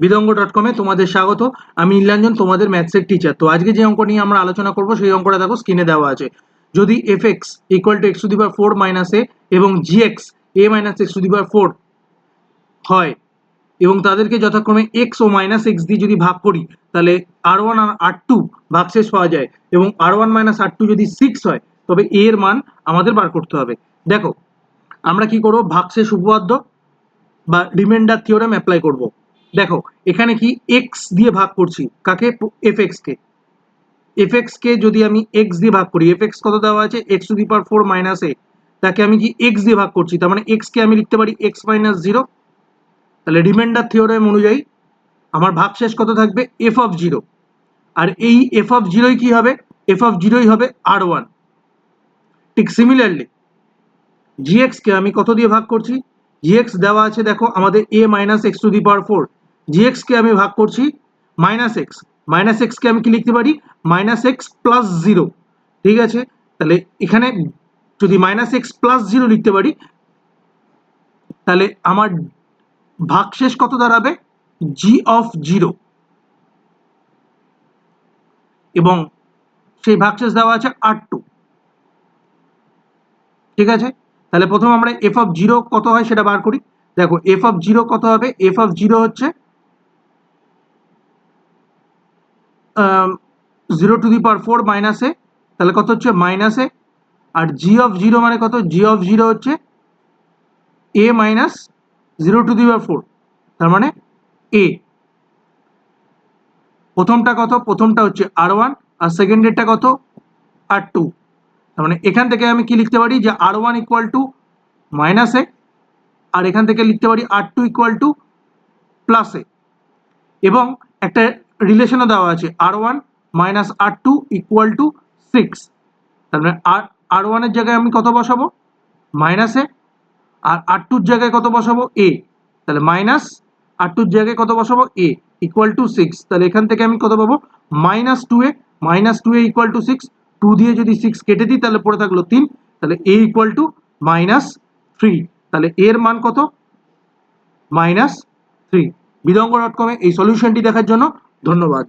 বিদঙ্গ.com-এ তোমাদের স্বাগত। আমি নীলাঞ্জন, তোমাদের ম্যাথসের টিচার। তো আজকে যে অঙ্ক নিয়ে আমরা আলোচনা করব সেই অঙ্কটা দেখো স্ক্রিনে দেওয়া আছে। যদি fx = x⁴ - a এবং gx a - x⁴ হয় এবং তাদেরকে যথাক্রমে x ও -x দিয়ে যদি ভাগ করি তাহলে r1 আর r2 ভাগশেষ পাওয়া যায় এবং r1 - r2 যদি 6 হয় তবে a এর মান আমাদের বার করতে হবে। দেখো আমরা কি করব, ভাগশেষ উপপাদ্য বা রিমাইন্ডার থিওরেম অ্যাপ্লাই করব। দেখো এখানে কি x দিয়ে ভাগ করছি কাকে, fx কে যদি আমি x দিয়ে ভাগ করি, fx কত দেওয়া আছে x⁴ - a, তাকে আমি কি x দিয়ে ভাগ করছি, তার মানে x কে আমি লিখতে পারি x - 0। তাহলে রিমাইন্ডার থিওরেম অনুযায়ী আমার ভাগশেষ কত থাকবে f(0), আর এই f(0) কি হবে, f(0) হবে r1। ঠিক সিমিলারলি gx কে আমি কত দিয়ে ভাগ করছি, gx দেওয়া আছে দেখো আমাদের a - x⁴, gx কে আমি ভাগ করছি -x কে আমি কি লিখতে পারি -x + 0। ঠিক আছে, তাহলে এখানে যদি -x + 0 লিখতে পারি তাহলে আমার ভাগশেষ কত দাঁড়াবে g(0) এবং সেই ভাগশেষ দেওয়া আছে r2। ঠিক আছে, তাহলে প্রথম আমরা f(0) কত হয় সেটা বার করি। দেখো f(0) কত হবে, f(0) হচ্ছে 0⁴ - a, তাহলে কত হচ্ছে -a, আর g(0) মানে কত, g(0) হচ্ছে a - 0⁴, তার মানে a। প্রথমটা কত, প্রথমটা হচ্ছে r1 আর সেকেন্ডেরটা কত r2, তার মানে এখান থেকে আমি কি লিখতে পারি যে r1 = -a আর এখান থেকে লিখতে পারি r2 = +a এবং একটা রিলেশনও দেওয়া আছে r1 - r2 = 6। তার মানে r1 এর জায়গায় আমি কত বসাবো -a আর r2 এর জায়গায় কত বসাবো a, তাহলে -r2 এর জায়গায় কত বসাবো a = 6। তাহলে এখান থেকে আমি কত পাবো -2a = 6, 2 দিয়ে যদি 6 কেটে দিই তাহলে পড়ে থাকলো 3, তাহলে a = -3। তাহলে এর মান কত -3। বিদঙ্গ.com-এ এই সলিউশনটি দেখার জন্য ধন্যবাদ।